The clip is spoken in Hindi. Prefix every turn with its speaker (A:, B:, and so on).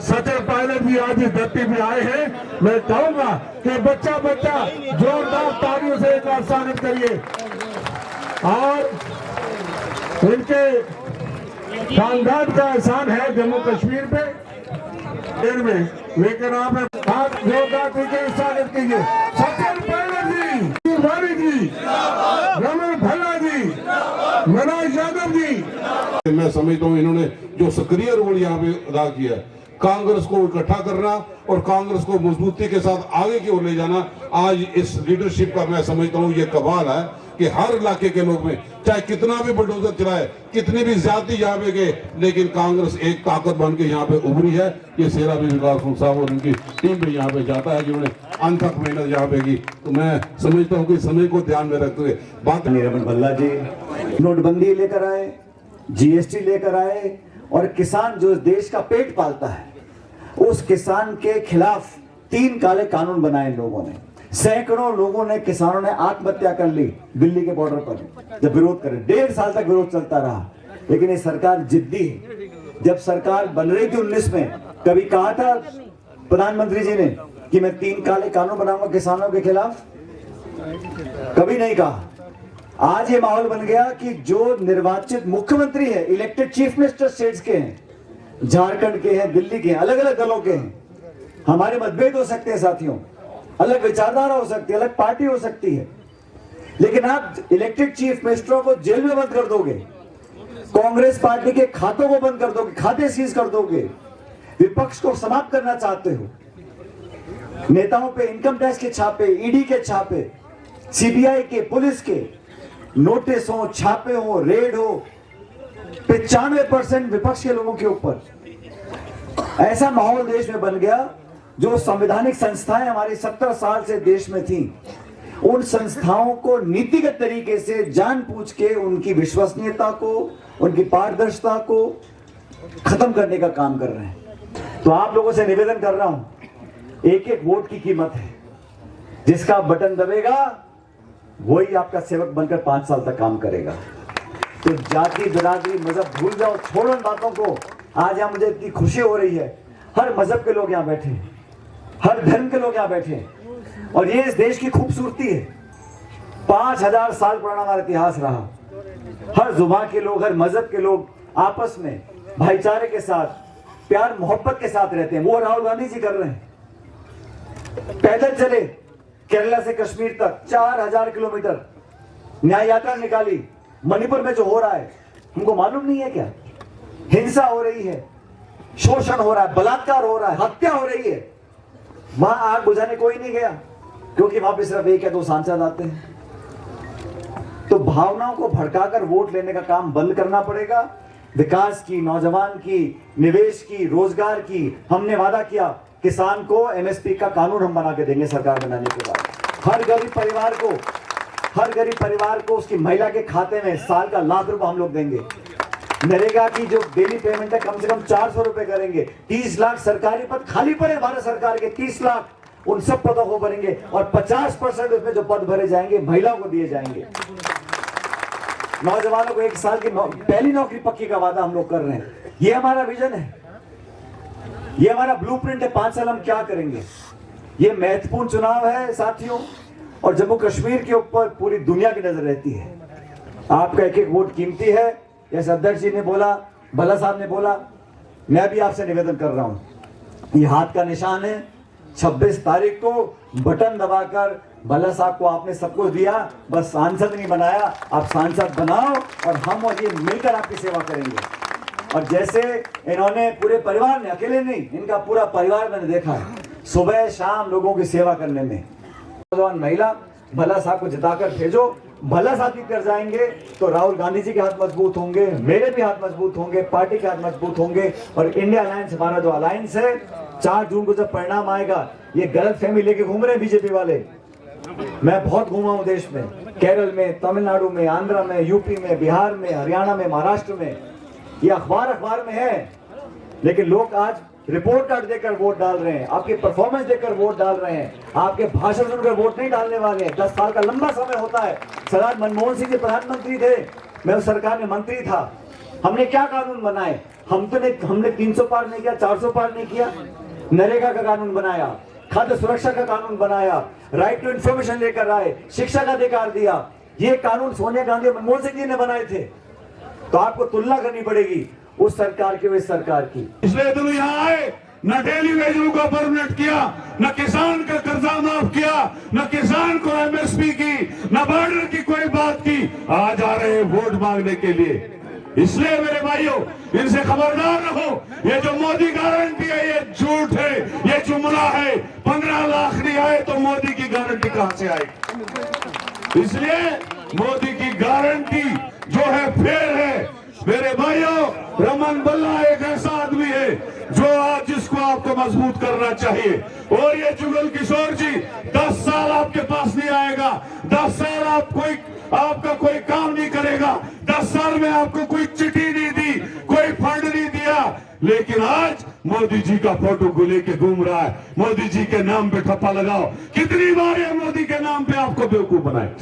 A: सचिन पायलट भी आज इस धरती पे आए हैं। मैं चाहूंगा कि बच्चा बच्चा जोरदार तालियों से एक बार स्वागत करिए और इनके खानदान का एहसान है जम्मू कश्मीर पे में, लेकिन आप जोरदार तरीके से स्वागत कीजिए सचिन पायलट जी, वाणी जी, रमन भल्ला जी, मनोज यादव जी।
B: मैं समझता हूँ इन्होंने जो सक्रिय रोल यहाँ पे अदा किया, कांग्रेस को इकट्ठा करना और कांग्रेस को मजबूती के साथ आगे की ओर ले जाना, आज इस लीडरशिप का मैं समझता हूँ ये कमाल है कि हर इलाके के लोग में चाहे कितना भी बुलडोजर चलाए, कितनी भी ज्यादा यहाँ पे गए, लेकिन कांग्रेस एक ताकत बन के यहाँ पे उभरी है। ये सेरा भी विकास साहब और उनकी टीम भी यहाँ पे जाता है जिन्होंने अंत तक मेहनत यहाँ पे की। तो मैं समझता हूँ कि समय को ध्यान में रखते हुए बात
C: रमन भल्ला जी नोटबंदी लेकर आए, जीएसटी लेकर आए और किसान जो देश का पेट पालता है उस किसान के खिलाफ 3 काले कानून बनाए इन लोगों ने। सैकड़ों लोगों ने, किसानों ने आत्महत्या कर ली दिल्ली के बॉर्डर पर जब विरोध करे। 1.5 साल तक विरोध चलता रहा, लेकिन ये सरकार जिद्दी है। जब सरकार बन रही थी 19 में, कभी कहा था प्रधानमंत्री जी ने कि मैं 3 काले कानून बनाऊंगा किसानों के खिलाफ? कभी नहीं कहा। आज ये माहौल बन गया कि जो निर्वाचित मुख्यमंत्री है, इलेक्टेड चीफ मिनिस्टर स्टेट्स के हैं, झारखंड के हैं, दिल्ली के हैं, अलग अलग दलों के हैं। हमारे मतभेद हो सकते हैं साथियों, अलग विचारधारा हो सकती है, अलग पार्टी हो सकती है, लेकिन आप इलेक्टेड चीफ मिनिस्टरों को जेल में बंद कर दोगे, कांग्रेस पार्टी के खातों को बंद कर दोगे, खाते सीज कर दोगे, विपक्ष को समाप्त करना चाहते हो, नेताओं पे इनकम टैक्स के छापे, ईडी के छापे, सीबीआई के, पुलिस के नोटिस हो, छापे हो, रेड हो, 95% विपक्ष के लोगों के ऊपर। ऐसा माहौल देश में बन गया। जो संवैधानिक संस्थाएं हमारी 70 साल से देश में थी, उन संस्थाओं को नीतिगत तरीके से जानबूझ के उनकी विश्वसनीयता को, उनकी पारदर्शिता को खत्म करने का काम कर रहे हैं। तो आप लोगों से निवेदन कर रहा हूं, एक एक वोट की कीमत है। जिसका बटन दबेगा वही आपका सेवक बनकर 5 साल तक काम करेगा। तो जाति, बिरादरी, मजहब भूल जाओ, छोड़ो इन बातों को। आज यहां मुझे इतनी खुशी हो रही है, हर मजहब के लोग यहां बैठे हैं, हर धर्म के लोग यहां बैठे हैं, और ये इस देश की खूबसूरती है। 5000 साल पुराना हमारा इतिहास रहा। हर जुबान के लोग, हर मजहब के लोग आपस में भाईचारे के साथ, प्यार मोहब्बत के साथ रहते हैं। वो राहुल गांधी जी कर रहे हैं। पैदल चले केरला से कश्मीर तक 4000 किलोमीटर न्याय यात्रा निकाली। मणिपुर में जो हो रहा है हमको मालूम नहीं है क्या? हिंसा हो रही है, शोषण हो रहा है, बलात्कार हो रहा है, हत्या हो रही है। वहां आग बुझाने कोई नहीं गया, क्योंकि वहां पे सिर्फ 1 या 2 सांसद आते हैं। तो भावनाओं को भड़काकर वोट लेने का काम बंद करना पड़ेगा। विकास की, नौजवान की, निवेश की, रोजगार की हमने वादा किया। किसान को एमएसपी का कानून हम बना के देंगे सरकार बनाने के बाद। हर गरीब परिवार को उसकी महिला के खाते में साल का ₹1,00,000 हम लोग देंगे। नरेगा की जो डेली पेमेंट है कम से कम 400 रुपए करेंगे। 30 लाख सरकारी पद खाली पड़े भारत सरकार के, 30 लाख उन सब पदों को भरेंगे और 50% उसमें जो पद भरे जाएंगे महिलाओं को दिए जाएंगे। नौजवानों को 1 साल की पहली नौकरी पक्की का वादा हम लोग कर रहे हैं। ये हमारा विजन है, ये हमारा ब्लूप्रिंट है। 5 साल हम क्या करेंगे। ये महत्वपूर्ण चुनाव है साथियों, और जम्मू कश्मीर के ऊपर पूरी दुनिया की नजर रहती है। आपका एक एक वोट कीमती है। जैसे अध्यक्ष जी ने बोला, भल्ला साहब ने बोला, मैं भी आपसे निवेदन कर रहा हूं। ये हाथ का निशान है। 26 तारीख को बटन दबाकर भल्ला साहब को आपने सब कुछ दिया, बस सांसद नहीं बनाया, आप सांसद बनाओ और हम और ये मिलकर आपकी सेवा करेंगे। और जैसे इन्होंने पूरे परिवार ने, अकेले नहीं, इनका पूरा परिवार मैंने देखा है सुबह शाम लोगों की सेवा करने में। नौजवान महिला भल्ला साहब को जिताकर भेजो। भल्ला साहब भी कर जाएंगे तो राहुल गांधी जी के हाथ मजबूत होंगे, मेरे भी हाथ मजबूत होंगे, पार्टी के हाथ मजबूत होंगे। और इंडिया अलायंस, हमारा जो अलायंस है, 4 जून को जब परिणाम आएगा, ये गलत फहमी लेके घूम रहे हैं बीजेपी वाले। मैं बहुत घूमा हूं देश में, केरल में, तमिलनाडु में, आंध्र में, यूपी में, बिहार में, हरियाणा में, महाराष्ट्र में। ये अखबार में है, लेकिन लोग आज रिपोर्ट कार्ड देकर वोट डाल रहे हैं, आपकी परफॉर्मेंस देकर वोट डाल रहे हैं, आपके भाषण सुनकर वोट नहीं डालने वाले हैं। 10 साल का लंबा समय होता है। सरदार मनमोहन सिंह जी प्रधानमंत्री थे, मैं उस सरकार में मंत्री था। हमने क्या कानून बनाए? हमने 300 पार नहीं किया, 400 पार नहीं किया। नरेगा का कानून बनाया, खाद्य सुरक्षा का कानून बनाया, राइट टू इंफॉर्मेशन लेकर आए, शिक्षा का अधिकार दिया। ये कानून सोनिया गांधी और मनमोहन सिंह जी ने बनाए थे। तो आपको तुलना करनी पड़ेगी उस सरकार की, इस सरकार की।
A: इसलिए तुम यहाँ आए, न डेली वेजों को परमानेंट किया, न किसान का कर्जा माफ किया, न किसान को एमएसपी की, न बॉर्डर की कोई बात की। आज आ रहे हैं वोट मांगने के लिए। इसलिए मेरे भाइयों, इनसे खबरदार रहो। ये जो मोदी गारंटी है ये झूठ है, ये जुमला है। 15 लाख नहीं आए तो मोदी की गारंटी कहां से आएगी? इसलिए मोदी की गारंटी जो है फेल है। मेरे भाइयों, रमन बल्ला एक ऐसा आदमी है जो आज जिसको आपको मजबूत करना चाहिए। और ये जुगल किशोर जी 10 साल आपके पास नहीं आएगा, 10 साल आपका कोई काम नहीं करेगा, 10 साल में आपको कोई चिट्ठी नहीं दी, कोई फंड नहीं दिया। लेकिन आज मोदी जी का फोटो को लेके घूम रहा है। मोदी जी के नाम पे ठप्पा लगाओ। कितनी बार ये मोदी के नाम पे आपको बेवकूफ बनाए।